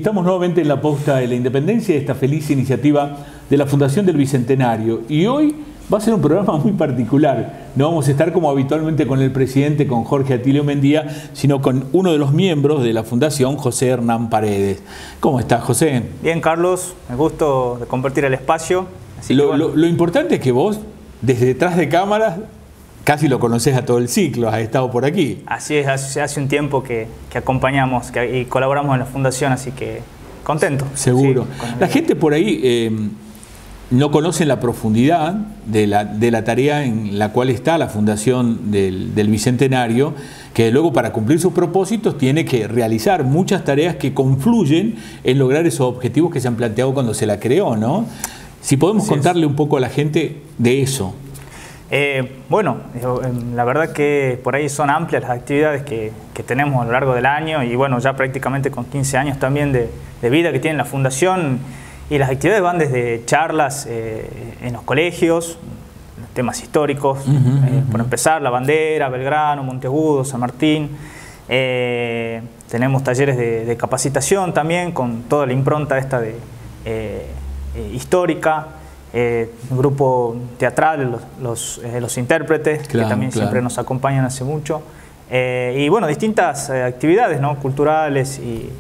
Estamos nuevamente en la posta de la independencia, esta feliz iniciativa de la Fundación del Bicentenario. Y hoy va a ser un programa muy particular. No vamos a estar como habitualmente con el presidente, con Jorge Atilio Mendía, sino con uno de los miembros de la Fundación, José Hernán Paredes. ¿Cómo estás, José? Bien, Carlos. Me gusto de compartir el espacio. Lo importante es que vos, desde detrás de cámaras, casi lo conocés a todo el ciclo, has estado por aquí. Así es, hace un tiempo que acompañamos y colaboramos en la Fundación, así que contento. Seguro. Sí, la gente por ahí no conoce la profundidad de la tarea en la cual está la Fundación del Bicentenario, que luego para cumplir sus propósitos tiene que realizar muchas tareas que confluyen en lograr esos objetivos que se han planteado cuando se la creó, ¿no? Si podemos contarle un poco a la gente de eso. Bueno, la verdad que por ahí son amplias las actividades que tenemos a lo largo del año y bueno, ya prácticamente con 15 años también de vida que tiene la Fundación, y las actividades van desde charlas en los colegios, temas históricos, por empezar, la bandera, Belgrano, Monteagudo, San Martín. Tenemos talleres de capacitación también con toda la impronta esta de histórica. Un grupo teatral, los intérpretes, claro, que también siempre nos acompañan hace mucho. Y bueno, distintas actividades, ¿no?, culturales y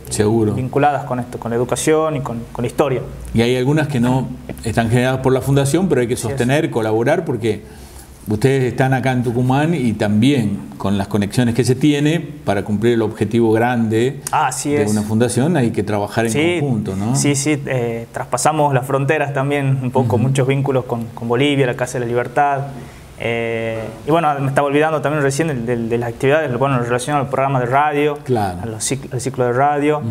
vinculadas con esto, con la educación y con la historia. Y hay algunas que no están generadas por la Fundación, pero hay que sostener, colaborar, porque ustedes están acá en Tucumán y también con las conexiones que se tiene para cumplir el objetivo grande de una fundación hay que trabajar en conjunto, ¿no? Sí, traspasamos las fronteras también un poco, muchos vínculos con Bolivia, la Casa de la Libertad. Y bueno, me estaba olvidando también recién de las actividades, bueno, relacionadas al programa de radio, al ciclo de radio.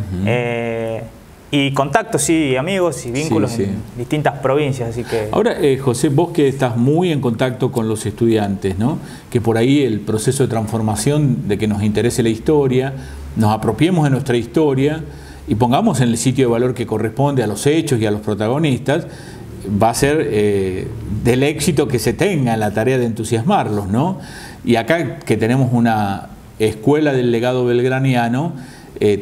Y contactos, amigos y vínculos en distintas provincias, así que... Ahora, José, vos que estás muy en contacto con los estudiantes, ¿no?, que por ahí el proceso de transformación, de que nos interese la historia, nos apropiemos de nuestra historia y pongamos en el sitio de valor que corresponde a los hechos y a los protagonistas, va a ser del éxito que se tenga en la tarea de entusiasmarlos, ¿no? Y acá que tenemos una escuela del legado belgraniano,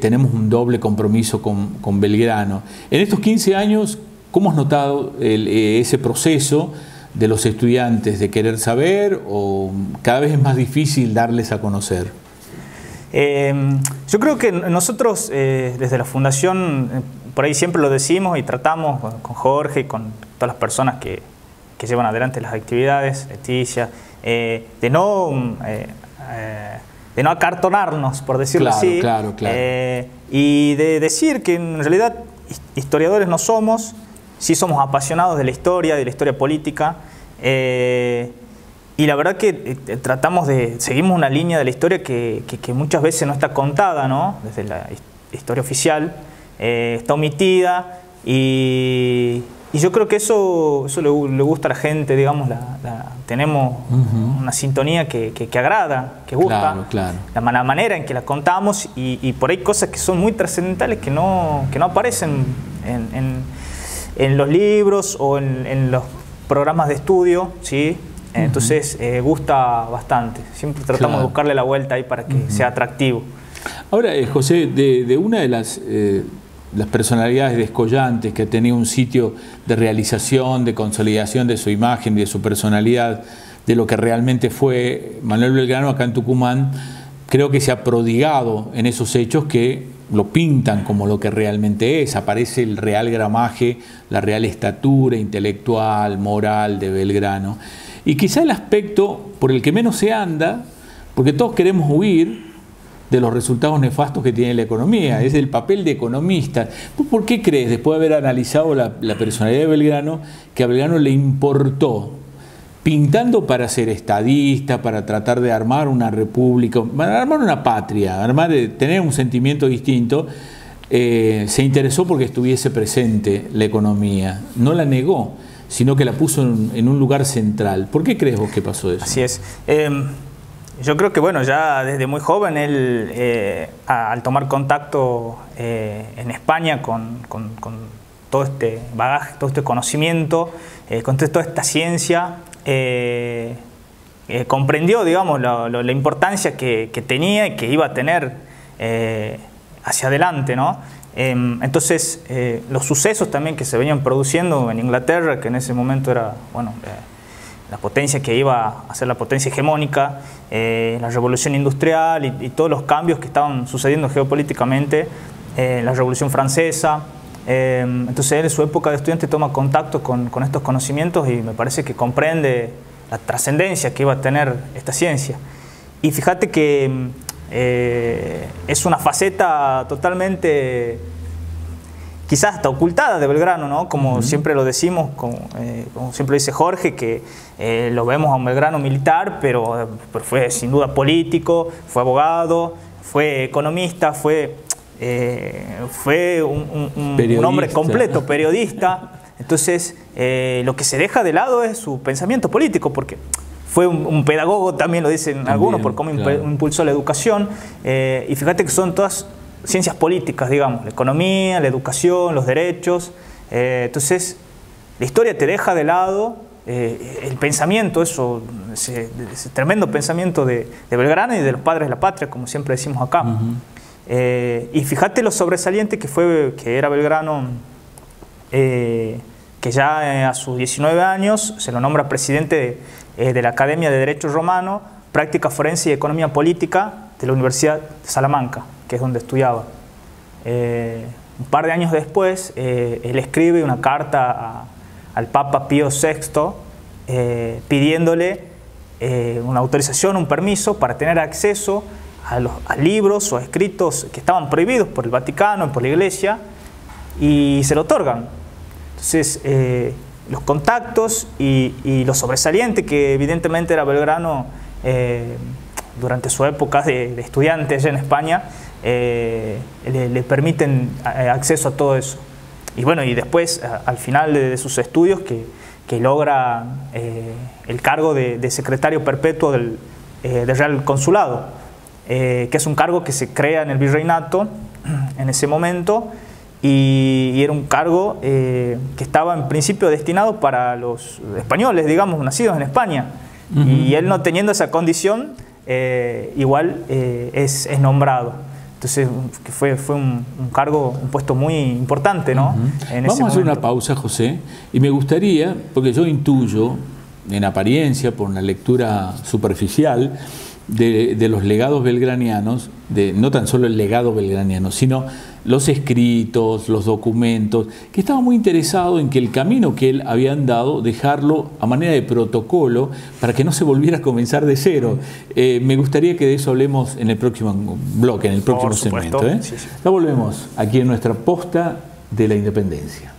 tenemos un doble compromiso con Belgrano. En estos 15 años, ¿cómo has notado ese proceso de los estudiantes de querer saber o cada vez es más difícil darles a conocer? Yo creo que nosotros desde la Fundación, por ahí siempre lo decimos y tratamos con Jorge y con todas las personas que llevan adelante las actividades, Leticia, de no acartonarnos, por decirlo así, claro. Y de decir que en realidad historiadores no somos, sí somos apasionados de la historia política, y la verdad que seguimos una línea de la historia que muchas veces no está contada, ¿no?, desde la historia oficial, está omitida, y yo creo que eso le gusta a la gente, digamos, tenemos una sintonía que agrada, que gusta, la manera en que la contamos, y por ahí cosas que son muy trascendentales que no aparecen en los libros o en los programas de estudio, ¿sí? Entonces gusta bastante, siempre tratamos de buscarle la vuelta ahí para que sea atractivo. Ahora, José, de una de las personalidades descollantes que ha tenido un sitio de realización, de consolidación de su imagen y de su personalidad, de lo que realmente fue Manuel Belgrano acá en Tucumán, creo que se ha prodigado en esos hechos que lo pintan como lo que realmente es. Aparece el real gramaje, la real estatura intelectual, moral de Belgrano. Y quizá el aspecto por el que menos se anda, porque todos queremos huir de los resultados nefastos que tiene la economía, es el papel de economista. ¿Tú por qué crees, después de haber analizado la personalidad de Belgrano, que a Belgrano le importó, pintando para ser estadista, para tratar de armar una república, para armar una patria, tener un sentimiento distinto, se interesó porque estuviese presente la economía? No la negó, sino que la puso en un lugar central. ¿Por qué crees vos que pasó eso? Así es. Yo creo que bueno, ya desde muy joven él, al tomar contacto en España con todo este bagaje, todo este conocimiento, con toda esta ciencia, comprendió, digamos, la importancia que tenía y que iba a tener hacia adelante, ¿no? Entonces, los sucesos también que se venían produciendo en Inglaterra, que en ese momento era, bueno, la potencia que iba a ser la potencia hegemónica, la revolución industrial y todos los cambios que estaban sucediendo geopolíticamente, la revolución francesa. Entonces él en su época de estudiante toma contacto con estos conocimientos y me parece que comprende la trascendencia que iba a tener esta ciencia. Y fíjate que es una faceta totalmente, quizás hasta ocultada de Belgrano, ¿no? Como siempre lo decimos, como siempre dice Jorge, que lo vemos a un Belgrano militar, pero fue sin duda político, fue abogado, fue economista, fue un hombre completo, periodista. Entonces, lo que se deja de lado es su pensamiento político, porque fue un pedagogo, también lo dicen también, algunos, por cómo impulsó la educación. Y fíjate que son todas ciencias políticas, digamos, la economía, la educación, los derechos. Entonces, la historia te deja de lado el pensamiento, ese tremendo pensamiento de Belgrano y de los padres de la patria, como siempre decimos acá. Y fíjate lo sobresaliente que era Belgrano, que ya a sus 19 años se lo nombra presidente de la Academia de Derecho Romano, Práctica Forense y Economía Política de la Universidad de Salamanca, que es donde estudiaba. Un par de años después, él escribe una carta al Papa Pío VI pidiéndole una autorización, un permiso para tener acceso a libros o a escritos que estaban prohibidos por el Vaticano y por la Iglesia, y se lo otorgan. Entonces, los contactos y lo sobresaliente que evidentemente era Belgrano durante su época de estudiante allá en España, le permiten acceso a todo eso. Y bueno, y después, al final de sus estudios, que logra el cargo de secretario perpetuo del Real Consulado, que es un cargo que se crea en el virreinato en ese momento, y era un cargo que estaba en principio destinado para los españoles, digamos, nacidos en España. Y él, no teniendo esa condición, igual es nombrado. Entonces fue un cargo, un puesto muy importante, ¿no? Vamos a hacer una pausa, José, y me gustaría, porque yo intuyo, en apariencia, por una lectura superficial, de los legados belgranianos, no tan solo el legado belgraniano, sino los escritos, los documentos, que estaba muy interesado en que el camino que él había andado, dejarlo a manera de protocolo para que no se volviera a comenzar de cero. Me gustaría que de eso hablemos en el próximo bloque, en el próximo segmento. Sí, sí. Ya volvemos aquí en nuestra posta de la independencia.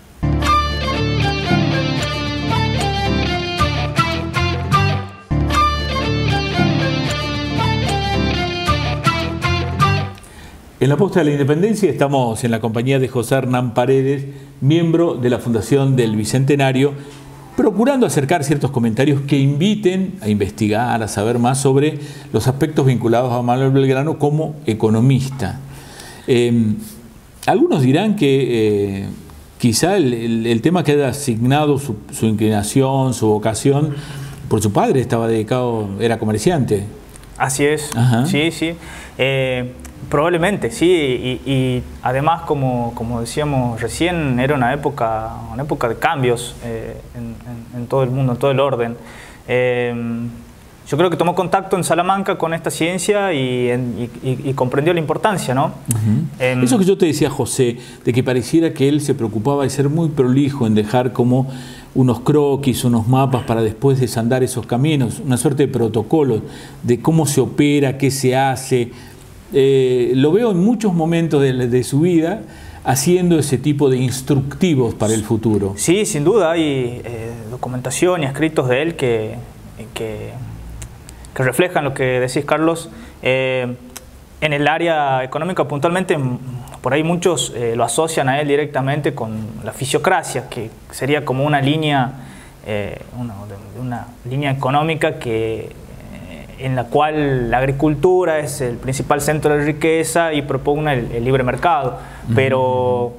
En la Posta de la Independencia estamos en la compañía de José Hernán Paredes, miembro de la Fundación del Bicentenario, procurando acercar ciertos comentarios que inviten a investigar, a saber más sobre los aspectos vinculados a Manuel Belgrano como economista. Algunos dirán que quizá el tema que haya asignado su inclinación, su vocación, por su padre estaba dedicado, era comerciante. Así es. Ajá. Sí, sí. Probablemente, sí, y además, como decíamos recién, era una época de cambios en todo el mundo, en todo el orden. Yo creo que tomó contacto en Salamanca con esta ciencia y comprendió la importancia, ¿no? Eso que yo te decía, José, de que pareciera que él se preocupaba de ser muy prolijo en dejar como unos croquis, unos mapas para después desandar esos caminos, una suerte de protocolo de cómo se opera, qué se hace. Lo veo en muchos momentos de su vida haciendo ese tipo de instructivos para el futuro. Sí, sin duda hay documentación y escritos de él que reflejan lo que decís, Carlos. En el área económica puntualmente, por ahí muchos lo asocian a él directamente con la fisiocracia, que sería como una línea, una línea económica en la cual la agricultura es el principal centro de riqueza y propugna el libre mercado. Pero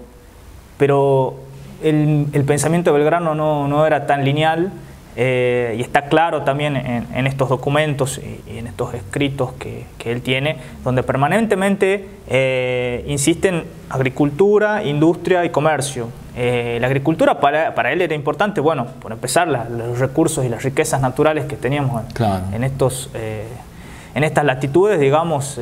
el pensamiento de Belgrano no era tan lineal. y está claro también en estos documentos y en estos escritos que él tiene, donde permanentemente insisten agricultura, industria y comercio. La agricultura para él era importante, bueno, por empezar, los recursos y las riquezas naturales que teníamos en estas latitudes, digamos,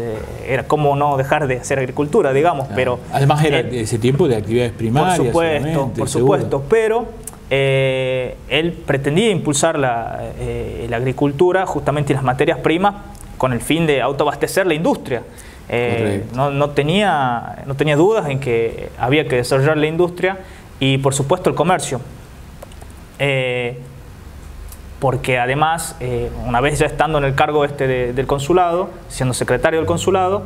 era como no dejar de hacer agricultura, digamos, pero... Además era ese tiempo de actividades primarias. Por supuesto, pero él pretendía impulsar la agricultura justamente y las materias primas con el fin de autoabastecer la industria. No tenía dudas en que había que desarrollar la industria y por supuesto el comercio. Porque además, una vez ya estando en el cargo del consulado, siendo secretario del consulado,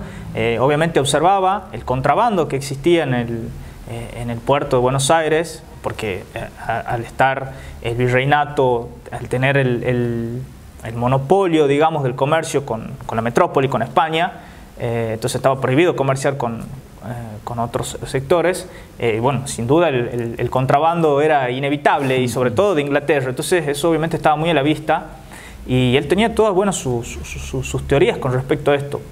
obviamente observaba el contrabando que existía en el puerto de Buenos Aires, porque al estar el virreinato, al tener el monopolio, digamos, del comercio con la metrópoli, con España, entonces estaba prohibido comerciar con otros sectores. Bueno, sin duda el contrabando era inevitable y sobre todo de Inglaterra, entonces eso obviamente estaba muy a la vista y él tenía todas, bueno, sus teorías con respecto a esto.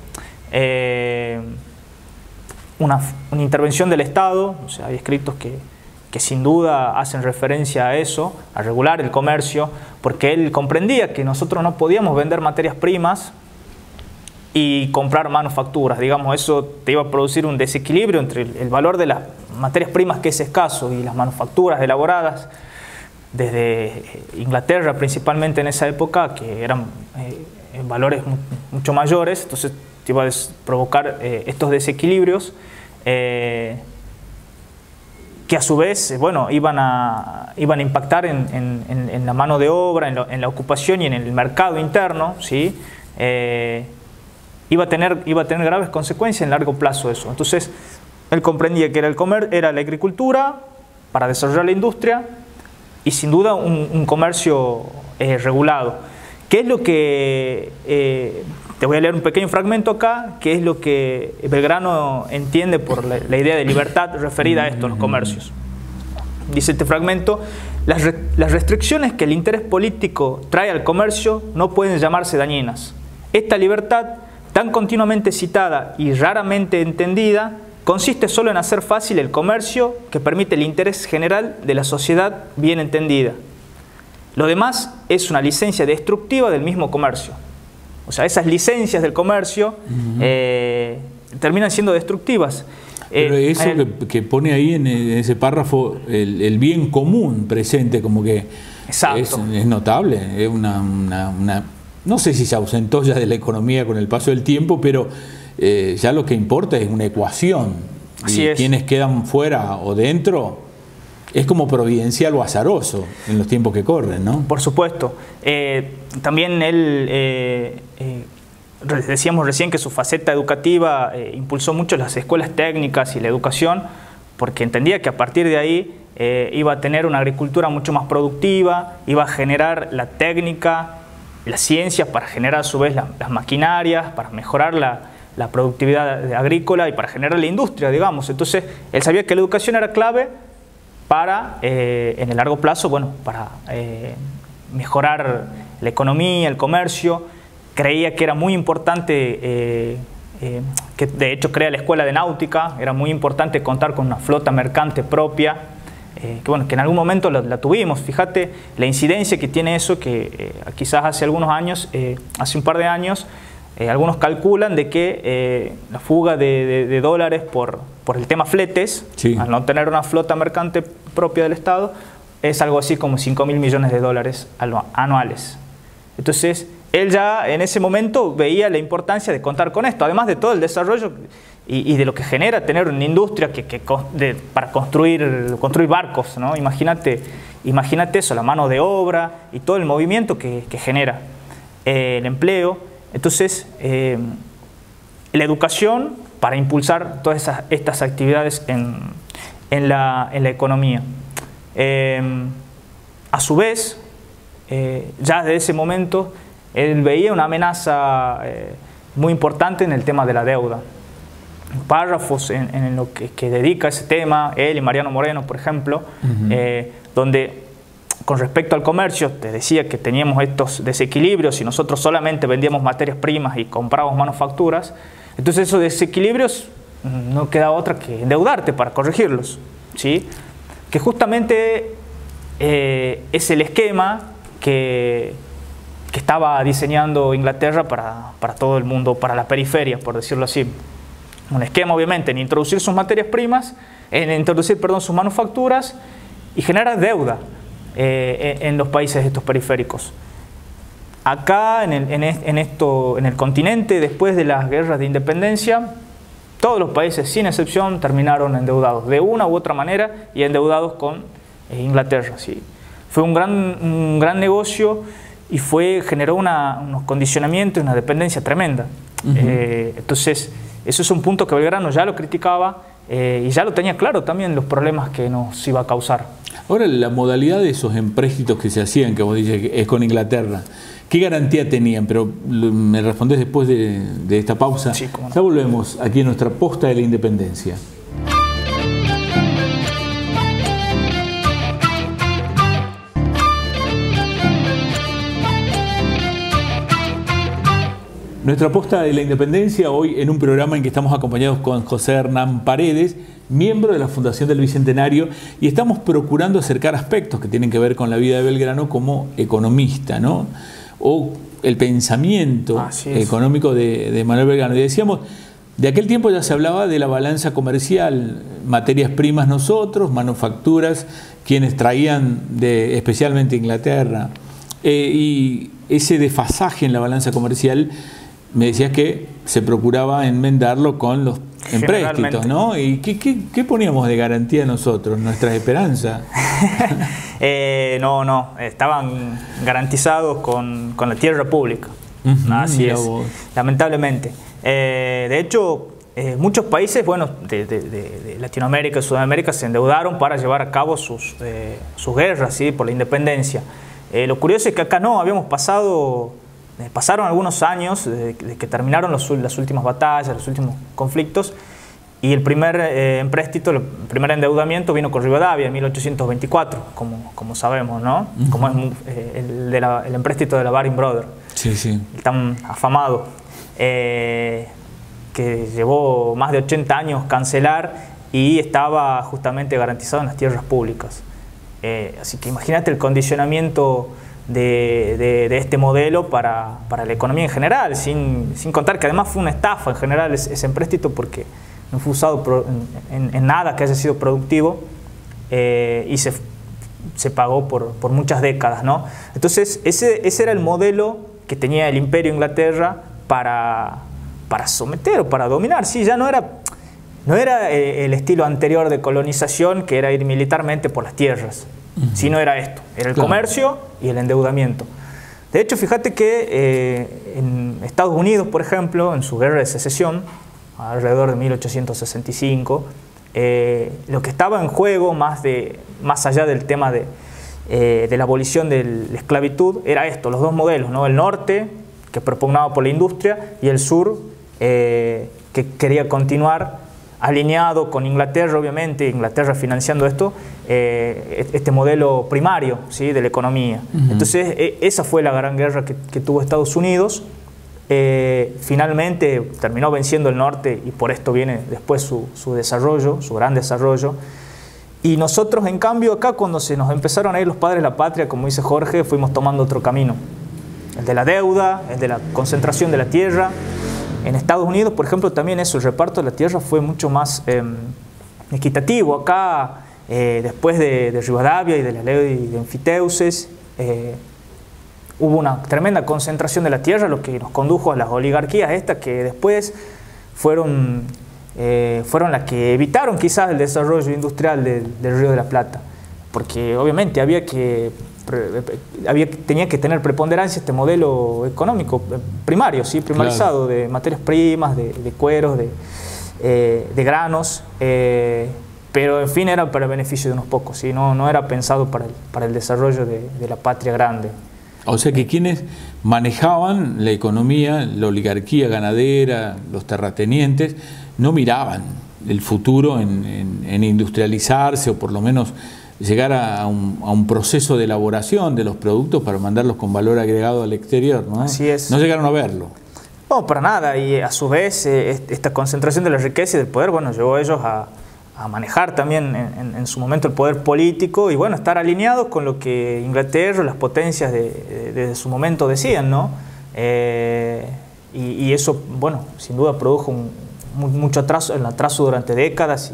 Una intervención del Estado, o sea, hay escritos que sin duda hacen referencia a eso, a regular el comercio, porque él comprendía que nosotros no podíamos vender materias primas y comprar manufacturas, digamos, eso te iba a producir un desequilibrio entre el valor de las materias primas, que es escaso, y las manufacturas elaboradas desde Inglaterra principalmente en esa época, que eran en valores mucho mayores, entonces te iba a provocar estos desequilibrios que a su vez, bueno, iban a impactar en la mano de obra, en la ocupación y en el mercado interno, ¿sí? Iba a tener graves consecuencias en largo plazo eso. Entonces, él comprendía que era la agricultura para desarrollar la industria y sin duda un comercio regulado. ¿Qué es lo que... te voy a leer un pequeño fragmento acá, que es lo que Belgrano entiende por la idea de libertad referida a esto, los comercios. Dice este fragmento: las restricciones que el interés político trae al comercio no pueden llamarse dañinas. Esta libertad, tan continuamente citada y raramente entendida, consiste solo en hacer fácil el comercio que permite el interés general de la sociedad bien entendida. Lo demás es una licencia destructiva del mismo comercio. O sea, esas licencias del comercio terminan siendo destructivas. Pero eso que pone ahí en ese párrafo, el bien común presente, como que es notable, es no sé si se ausentó ya de la economía con el paso del tiempo, pero ya lo que importa es una ecuación. Así es. Quienes quedan fuera o dentro es como providencial o azaroso en los tiempos que corren, ¿no? Por supuesto. También él, decíamos recién que su faceta educativa impulsó mucho las escuelas técnicas y la educación, porque entendía que a partir de ahí iba a tener una agricultura mucho más productiva, iba a generar la técnica, la ciencia para generar a su vez las maquinarias, para mejorar la productividad agrícola y para generar la industria, digamos. Entonces, él sabía que la educación era clave para, en el largo plazo, bueno, para mejorar la economía, el comercio. Creía que era muy importante, que de hecho crea la escuela de náutica, era muy importante contar con una flota mercante propia, que en algún momento la tuvimos. Fíjate la incidencia que tiene eso, que quizás hace algunos años, hace un par de años, algunos calculan de que la fuga de dólares por el tema fletes, sí, al no tener una flota mercante propia del Estado, es algo así como 5.000 millones de dólares anuales. Entonces, él ya en ese momento veía la importancia de contar con esto, además de todo el desarrollo y de lo que genera tener una industria para construir barcos, ¿no? Imagínate eso, la mano de obra y todo el movimiento que genera, el empleo. Entonces, la educación para impulsar todas estas actividades en la economía. A su vez, ya desde ese momento, él veía una amenaza muy importante en el tema de la deuda. Párrafos en lo que dedica ese tema, él y Mariano Moreno, por ejemplo, donde con respecto al comercio, te decía que teníamos estos desequilibrios y nosotros solamente vendíamos materias primas y comprábamos manufacturas. Entonces esos desequilibrios no queda otra que endeudarte para corregirlos, ¿sí? Que justamente es el esquema que estaba diseñando Inglaterra para todo el mundo, para la periferia, por decirlo así. Un esquema, obviamente, en introducir sus materias primas, sus manufacturas y generar deuda en los países estos periféricos. Acá, en el continente, después de las guerras de independencia, todos los países, sin excepción, terminaron endeudados de una u otra manera y endeudados con Inglaterra. ¿Sí? Fue un gran negocio y generó unos condicionamientos y una dependencia tremenda. Entonces, eso es un punto que Belgrano ya lo criticaba y ya lo tenía claro también los problemas que nos iba a causar. Ahora, la modalidad de esos empréstitos que se hacían, que vos dices que es con Inglaterra, ¿qué garantía tenían? Pero me respondés después de esta pausa. Sí, cómo no. Ya volvemos aquí en nuestra posta de la independencia. Nuestra posta de la independencia, hoy en un programa en que estamos acompañados con José Hernán Paredes, miembro de la Fundación del Bicentenario, y estamos procurando acercar aspectos que tienen que ver con la vida de Belgrano como economista, ¿no? O el pensamiento económico de Manuel Belgrano. Y decíamos, de aquel tiempo ya se hablaba de la balanza comercial, materias primas nosotros, manufacturas, quienes traían especialmente Inglaterra. Y ese desfasaje en la balanza comercial, me decías que se procuraba enmendarlo con los empréstitos, ¿no? ¿Y qué poníamos de garantía nosotros, nuestras esperanzas? No, estaban garantizados con la tierra pública. Así es, lamentablemente. De hecho, muchos países, bueno, de Latinoamérica y Sudamérica se endeudaron para llevar a cabo sus guerras, ¿sí? Por la independencia. Lo curioso es que acá no, pasaron algunos años de que terminaron las últimas batallas, los últimos conflictos, y el primer empréstito, el primer endeudamiento vino con Rivadavia en 1824, como sabemos, ¿no? Como es el empréstito de la Baring Brothers, tan afamado, que llevó más de 80 años cancelar y estaba justamente garantizado en las tierras públicas. Así que imagínate el condicionamiento de este modelo para la economía en general, sin contar que además fue una estafa en general ese empréstito, porque no fue usado en nada que haya sido productivo y se pagó por muchas décadas, ¿no? Entonces ese era el modelo que tenía el Imperio Inglaterra para someter o para dominar. Sí, ya no era el estilo anterior de colonización, que era ir militarmente por las tierras, sino era esto, era el comercio y el endeudamiento. De hecho, fíjate que en Estados Unidos, por ejemplo, en su guerra de secesión, alrededor de 1865, lo que estaba en juego, más allá del tema de la abolición de la esclavitud, era esto, los dos modelos, ¿no? El norte, que propugnaba por la industria, y el sur, que quería continuar alineado con Inglaterra, obviamente, Inglaterra financiando esto, este modelo primario, ¿sí? De la economía. Entonces, esa fue la gran guerra que tuvo Estados Unidos. Finalmente terminó venciendo el norte, y por esto viene después su desarrollo, su gran desarrollo. Y nosotros, en cambio, acá cuando se nos empezaron a ir los padres de la patria, como dice Jorge, fuimos tomando otro camino. El de la deuda, el de la concentración de la tierra. En Estados Unidos, por ejemplo, también el reparto de la tierra fue mucho más equitativo. Acá, después de Rivadavia y de la ley de Enfiteuses, hubo una tremenda concentración de la tierra, lo que nos condujo a las oligarquías estas, que después fueron las que evitaron quizás el desarrollo industrial del Río de la Plata, porque obviamente tenía que tener preponderancia este modelo económico primario, ¿sí? Primarizado, de materias primas, de cueros, de granos, pero en fin era para el beneficio de unos pocos, ¿sí? No era pensado para el desarrollo de la patria grande. O sea que quienes manejaban la economía, la oligarquía ganadera, los terratenientes, no miraban el futuro en industrializarse, o por lo menos llegar a un proceso de elaboración de los productos para mandarlos con valor agregado al exterior, ¿no? Así es. No llegaron a verlo. No, para nada. Y a su vez, esta concentración de la riqueza y del poder, bueno, llevó a ellos a manejar también en su momento el poder político y, bueno, estar alineados con lo que Inglaterra, las potencias de su momento decían, ¿no? Y eso, bueno, sin duda produjo mucho atraso durante décadas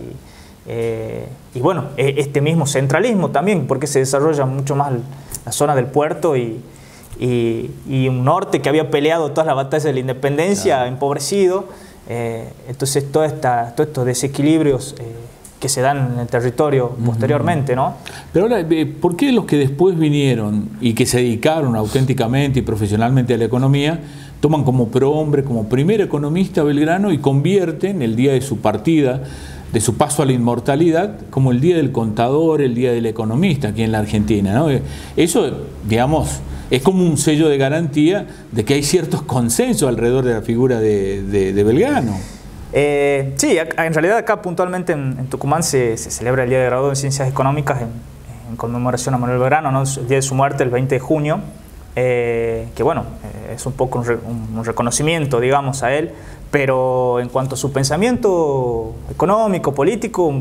y bueno, este mismo centralismo también, porque se desarrolla mucho más la zona del puerto y un norte que había peleado todas las batallas de la independencia, claro, empobrecido. Entonces todos estos desequilibrios que se dan en el territorio posteriormente, ¿no? Pero ahora, ¿por qué los que después vinieron y que se dedicaron auténticamente y profesionalmente a la economía toman como prohombre, como primer economista a Belgrano y convierten el día de su partida, de su paso a la inmortalidad, como el día del contador, el día del economista aquí en la Argentina, ¿no? Eso, digamos, es como un sello de garantía de que hay ciertos consensos alrededor de la figura de Belgrano. Sí, en realidad acá puntualmente en Tucumán se celebra el Día de Graduado en Ciencias Económicas en conmemoración a Manuel Belgrano, ¿no? El día de su muerte, el 20 de junio, que bueno, es un poco un reconocimiento, digamos, a él, pero en cuanto a su pensamiento económico, político,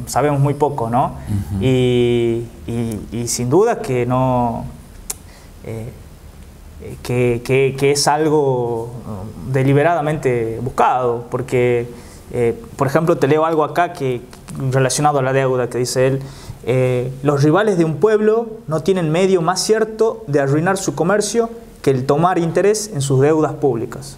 sabemos muy poco, ¿no? Y sin duda que no... que es algo deliberadamente buscado, porque, por ejemplo, te leo algo acá relacionado a la deuda, que dice él: los rivales de un pueblo no tienen medio más cierto de arruinar su comercio que el tomar interés en sus deudas públicas.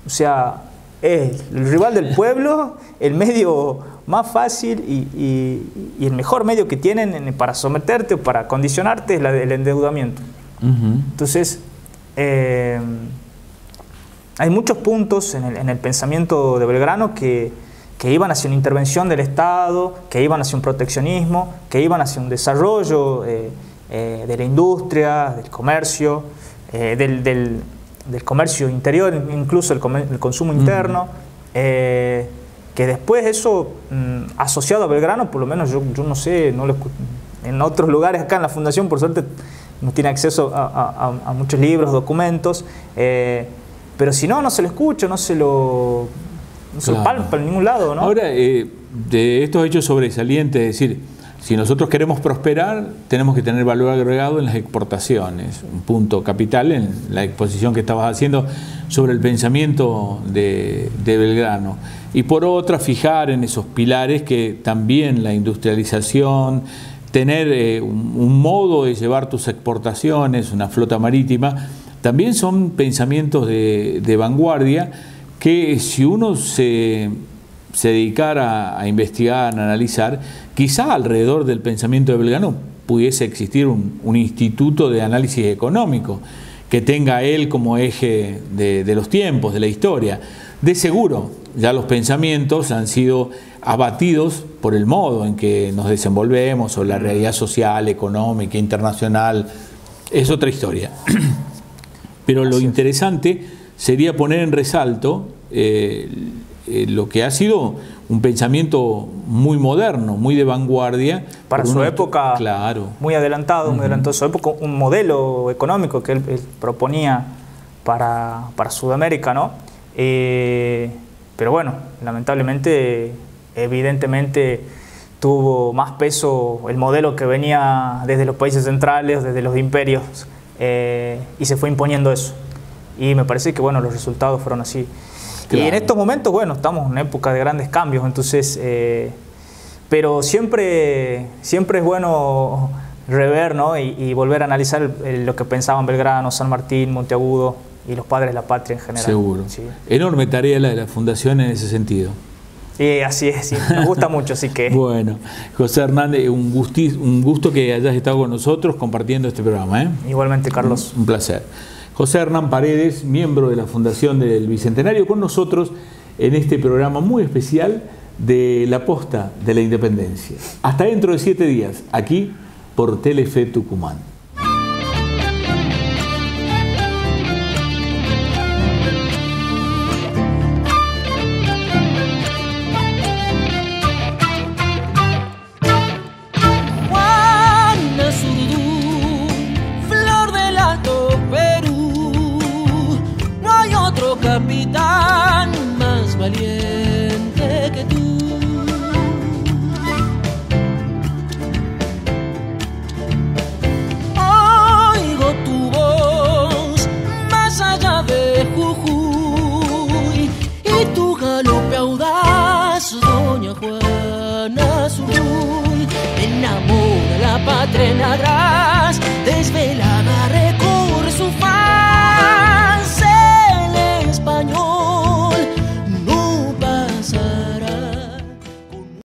O sea, es el rival del pueblo, el medio más fácil y el mejor medio que tienen para someterte o para condicionarte es el endeudamiento. Entonces, hay muchos puntos en el pensamiento de Belgrano que iban hacia una intervención del Estado, que iban hacia un proteccionismo, que iban hacia un desarrollo de la industria, del comercio, del comercio interior, incluso el consumo interno, que después eso, asociado a Belgrano, por lo menos yo no sé, en otros lugares acá en la Fundación, por suerte, no tiene acceso a muchos libros, documentos, pero si no se lo escucha, no se lo palpa en ningún lado, ¿no? Ahora, de estos hechos sobresalientes, es decir, si nosotros queremos prosperar, tenemos que tener valor agregado en las exportaciones, un punto capital en la exposición que estabas haciendo sobre el pensamiento de Belgrano. Y por otra, fijar en esos pilares que también la industrialización, tener un modo de llevar tus exportaciones, una flota marítima, también son pensamientos de vanguardia que si uno se dedicara a investigar, a analizar, quizá alrededor del pensamiento de Belgrano pudiese existir un instituto de análisis económico que tenga él como eje de los tiempos, de la historia. De seguro, ya los pensamientos han sido abatidos por el modo en que nos desenvolvemos o la realidad social, económica, internacional. Es otra historia. Pero lo interesante sería poner en resalto lo que ha sido un pensamiento muy moderno, muy de vanguardia. Para su época, claro, muy adelantado, muy adelantado su época, un modelo económico que él proponía para Sudamérica, ¿no? Pero bueno, lamentablemente, evidentemente tuvo más peso el modelo que venía desde los países centrales, desde los imperios, y se fue imponiendo eso. Y me parece que bueno, los resultados fueron así. Claro. Y en estos momentos, bueno, estamos en una época de grandes cambios, entonces, pero siempre es bueno rever, ¿no? y volver a analizar lo que pensaban Belgrano, San Martín, Monteagudo y los padres de la patria en general. Seguro. Sí. Enorme tarea la de la Fundación en ese sentido. Así es, sí, nos gusta mucho, así que... Bueno, José Hernández, un gusto que hayas estado con nosotros compartiendo este programa, ¿eh? Igualmente, Carlos. Un placer. José Hernán Paredes, miembro de la Fundación del Bicentenario, con nosotros en este programa muy especial de la Posta de la Independencia. Hasta dentro de 7 días, aquí por Telefe Tucumán. Wow. valiente que tú. Oigo tu voz más allá de Jujuy y tu galope audaz, doña Juana Zurduy, enamora la patria en Adra.